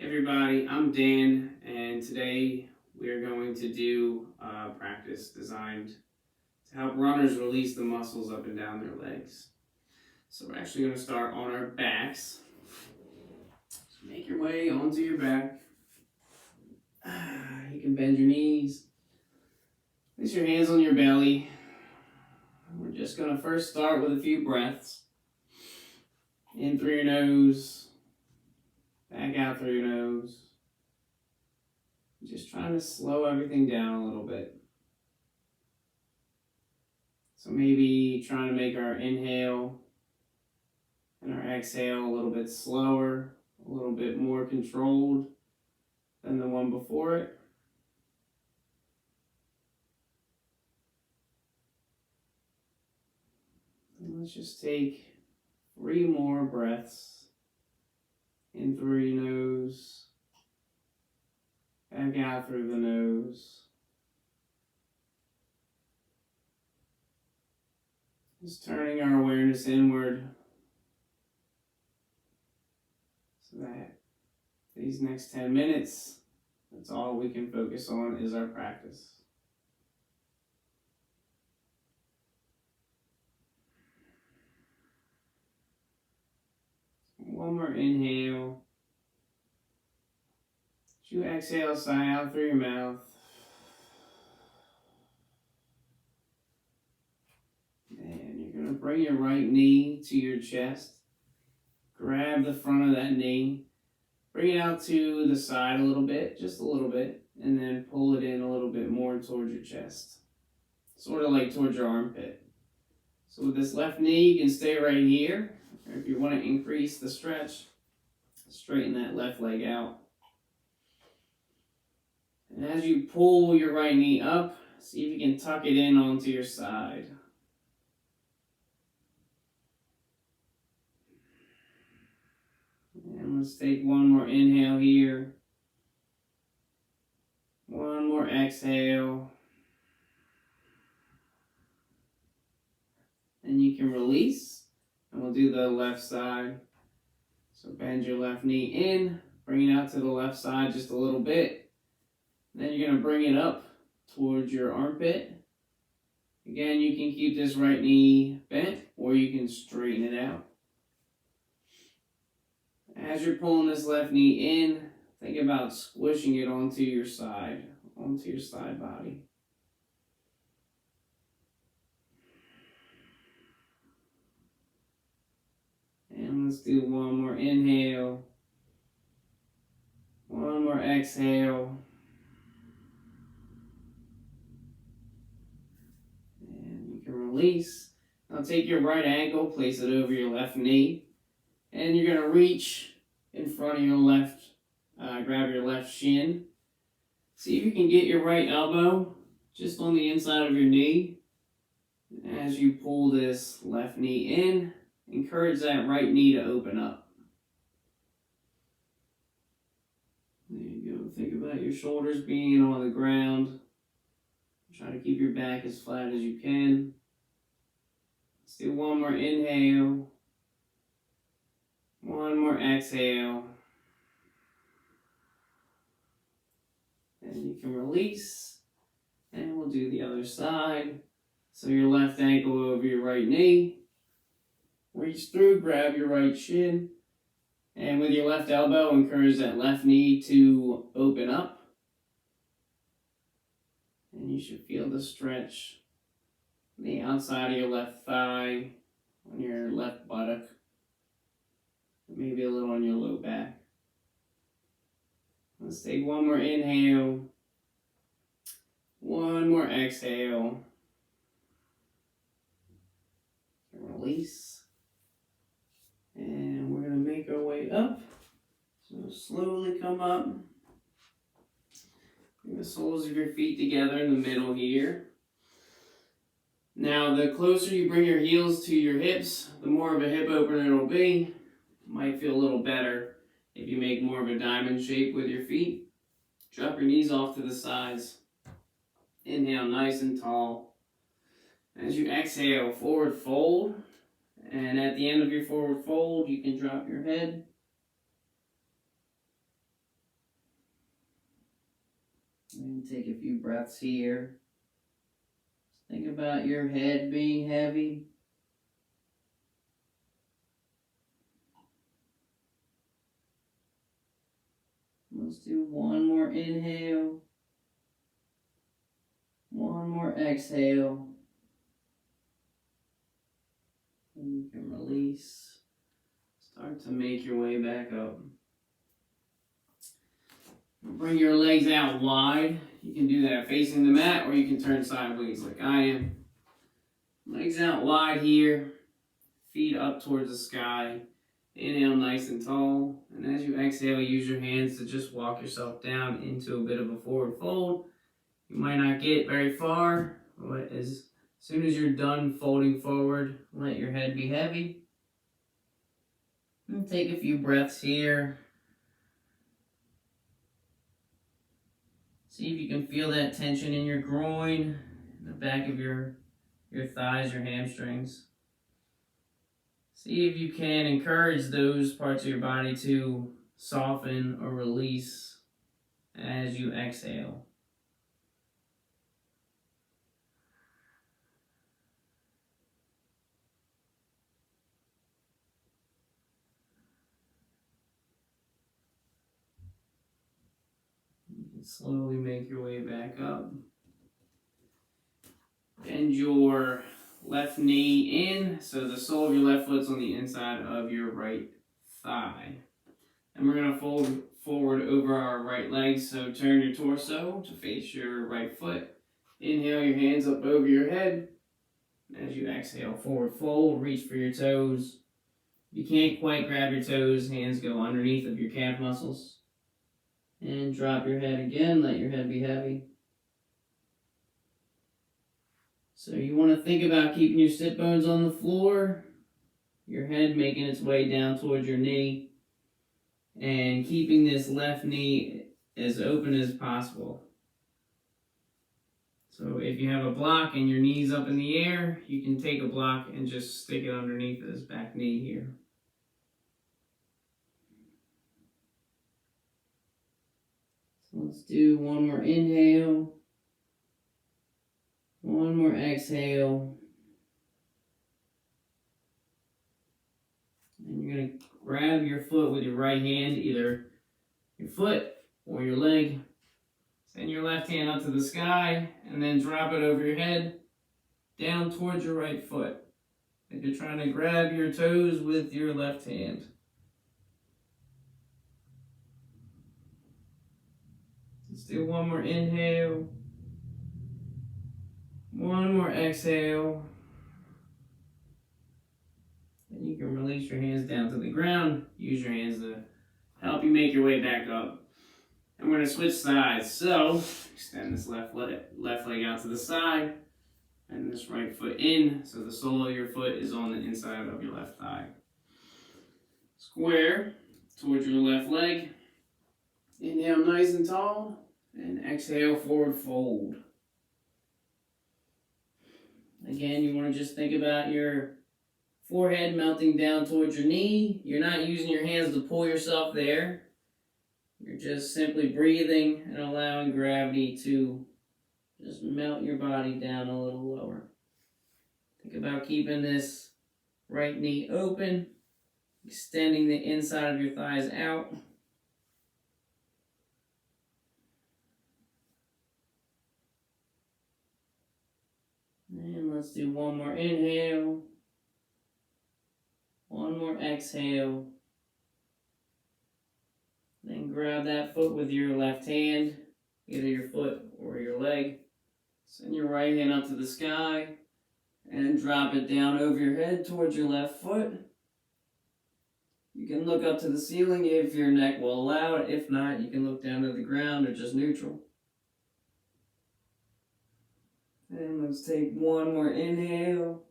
Everybody, I'm Dan, and today we are going to do a practice designed to help runners release the muscles up and down their legs. So we're actually going to start on our backs. So make your way onto your back. You can bend your knees. Place your hands on your belly. We're just going to first start with a few breaths. In through your nose, back out through your nose. Just trying to slow everything down a little bit. So maybe trying to make our inhale and our exhale a little bit slower, a little bit more controlled than the one before it. And let's just take 3 more breaths in through your nose, back out through the nose. Just turning our awareness inward so that these next 10 minutes, that's all we can focus on is our practice. One more inhale. As you exhale, sigh out through your mouth. And you're going to bring your right knee to your chest. Grab the front of that knee. Bring it out to the side a little bit, just a little bit, and then pull it in a little bit more towards your chest. Sort of like towards your armpit. So with this left knee, you can stay right here. Or if you want to increase the stretch, straighten that left leg out. And as you pull your right knee up, see if you can tuck it in onto your side. And let's take one more inhale here. One more exhale. And you can release. And we'll do the left side. So bend your left knee in. Bring it out to the left side just a little bit. Then you're going to bring it up towards your armpit. Again, you can keep this right knee bent or you can straighten it out. As you're pulling this left knee in, think about squishing it onto your side body. And let's do one more inhale, one more exhale. And you can release. Now take your right ankle, place it over your left knee. And you're going to reach in front of your left, grab your left shin. See if you can get your right elbow just on the inside of your knee. As you pull this left knee in, encourage that right knee to open up. There you go. Think about your shoulders being on the ground. Try to keep your back as flat as you can. Let's do one more inhale. One more exhale. And you can release. And we'll do the other side. So your left ankle over your right knee. Reach through, grab your right shin. And with your left elbow, encourage that left knee to open up. And you should feel the stretch on the outside of your left thigh, on your left buttock. Maybe a little on your low back. Let's take one more inhale. One more exhale. Release. And we're going to make our way up. So slowly come up. Bring the soles of your feet together in the middle here. Now, the closer you bring your heels to your hips, the more of a hip opener it'll be. Might feel a little better if you make more of a diamond shape with your feet. Drop your knees off to the sides. Inhale nice and tall. As you exhale, forward fold. And at the end of your forward fold, you can drop your head. And take a few breaths here. Think about your head being heavy. Let's do one more inhale. One more exhale. And you can release. Start to make your way back up. Bring your legs out wide. You can do that facing the mat, or you can turn sideways like I am. Legs out wide here. Feet up towards the sky. Inhale nice and tall. And as you exhale, use your hands to just walk yourself down into a bit of a forward fold. You might not get very far, but as soon as you're done folding forward, let your head be heavy. And take a few breaths here. See if you can feel that tension in your groin, the back of your thighs, your hamstrings. See if you can encourage those parts of your body to soften or release as you exhale. You can slowly make your way back up. Bend your left knee in, so the sole of your left foot's on the inside of your right thigh. And we're going to fold forward over our right leg, so turn your torso to face your right foot. Inhale your hands up over your head. As you exhale, forward fold, reach for your toes. You can't quite grab your toes, hands go underneath of your calf muscles. And drop your head again, let your head be heavy. So you want to think about keeping your sit bones on the floor, your head making its way down towards your knee, and keeping this left knee as open as possible. So if you have a block and your knee's up in the air, you can take a block and just stick it underneath this back knee here. So let's do one more inhale. One more exhale. And you're going to grab your foot with your right hand, either your foot or your leg. Send your left hand up to the sky and then drop it over your head, down towards your right foot. And you're trying to grab your toes with your left hand. Let's do one more inhale. One more exhale. And you can release your hands down to the ground. Use your hands to help you make your way back up. And we're going to switch sides. So, extend this left leg out to the side. And this right foot in. So the sole of your foot is on the inside of your left thigh. Square towards your left leg. Inhale nice and tall. And exhale, forward fold. Again, you want to just think about your forehead melting down towards your knee. You're not using your hands to pull yourself there. You're just simply breathing and allowing gravity to just melt your body down a little lower. Think about keeping this right knee open, extending the inside of your thighs out. And let's do one more inhale. One more exhale. Then grab that foot with your left hand, either your foot or your leg. Send your right hand up to the sky and drop it down over your head towards your left foot. You can look up to the ceiling if your neck will allow it. If not, you can look down to the ground or just neutral. And let's take one more inhale.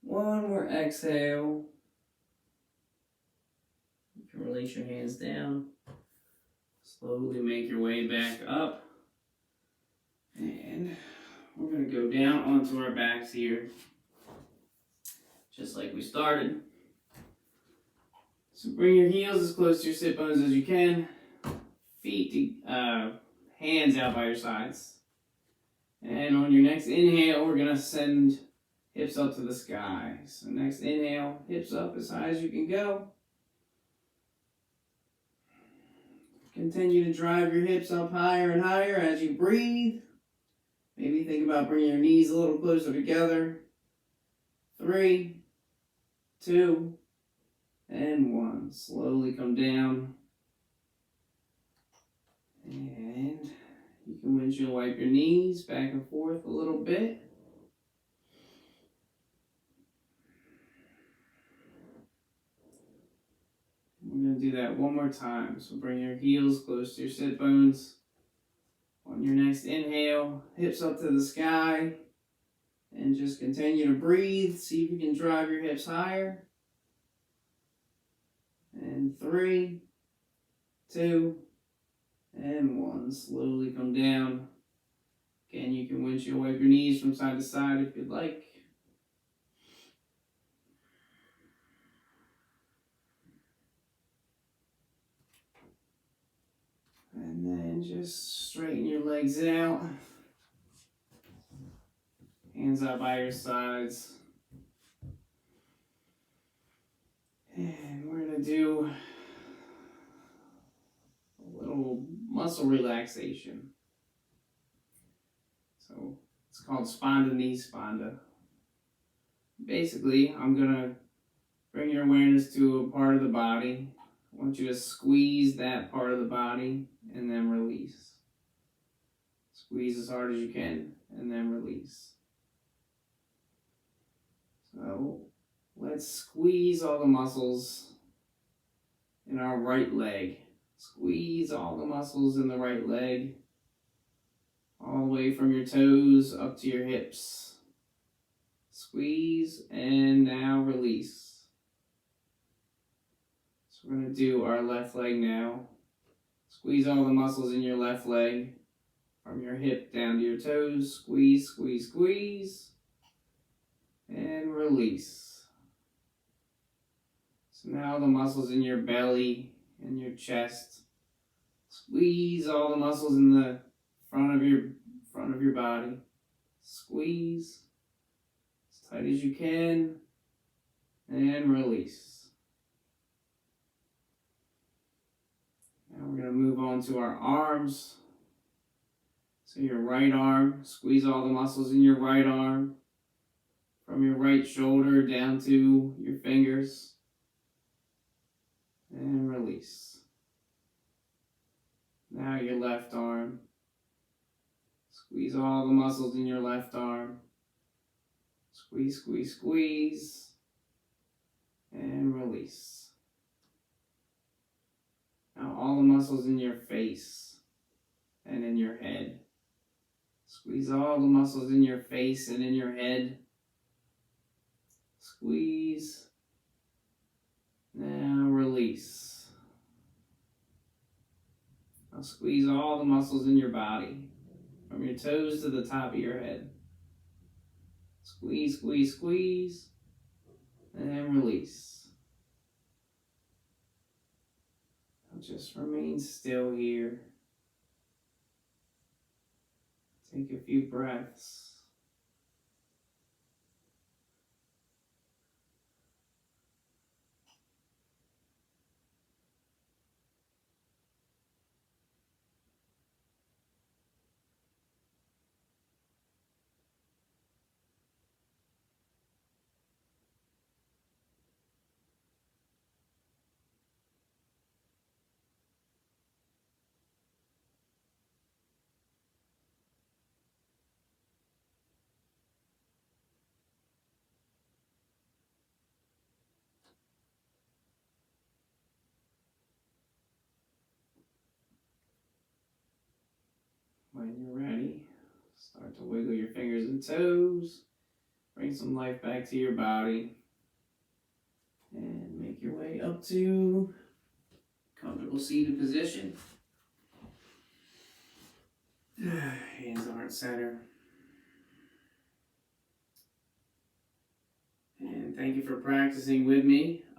One more exhale. You can release your hands down. Slowly make your way back up. And we're going to go down onto our backs here. Just like we started. So bring your heels as close to your sit bones as you can. hands out by your sides. And on your next inhale, we're going to send hips up to the sky. So next inhale, hips up as high as you can go. Continue to drive your hips up higher and higher as you breathe. Maybe think about bringing your knees a little closer together. 3, 2, and 1. Slowly come down. And you can windshield wipe your knees back and forth a little bit. We're going to do that one more time. So bring your heels close to your sit bones. On your next inhale, hips up to the sky. And just continue to breathe. See if you can drive your hips higher. And 3, 2, and 1. Slowly come down. Again, you can windshield wipe your knees from side to side if you'd like. And then just straighten your legs out. Hands out by your sides. And we're going to do a little muscle relaxation. So it's called Sponda Knee Sponda. Basically, I'm going to bring your awareness to a part of the body. I want you to squeeze that part of the body and then release. Squeeze as hard as you can and then release. So let's squeeze all the muscles in our right leg. Squeeze all the muscles in the right leg, all the way from your toes up to your hips. Squeeze and now release. So we're going to do our left leg now. Squeeze all the muscles in your left leg from your hip down to your toes. Squeeze, squeeze, squeeze. And release. So now the muscles in your belly and your chest. Squeeze all the muscles in the front of your body. Squeeze as tight as you can and release. Now we're going to move on to our arms. So your right arm, squeeze all the muscles in your right arm from your right shoulder down to your fingers and release. Now your left arm. Squeeze all the muscles in your left arm. Squeeze, squeeze, squeeze. And release. Now all the muscles in your face and in your head. Squeeze all the muscles in your face and in your head. Squeeze. Now release. Now squeeze all the muscles in your body, from your toes to the top of your head. Squeeze, squeeze, squeeze, and release. Now just remain still here. Take a few breaths. When you're ready, start to wiggle your fingers and toes. Bring some life back to your body. And make your way up to comfortable seated position. Hands to heart center. And thank you for practicing with me.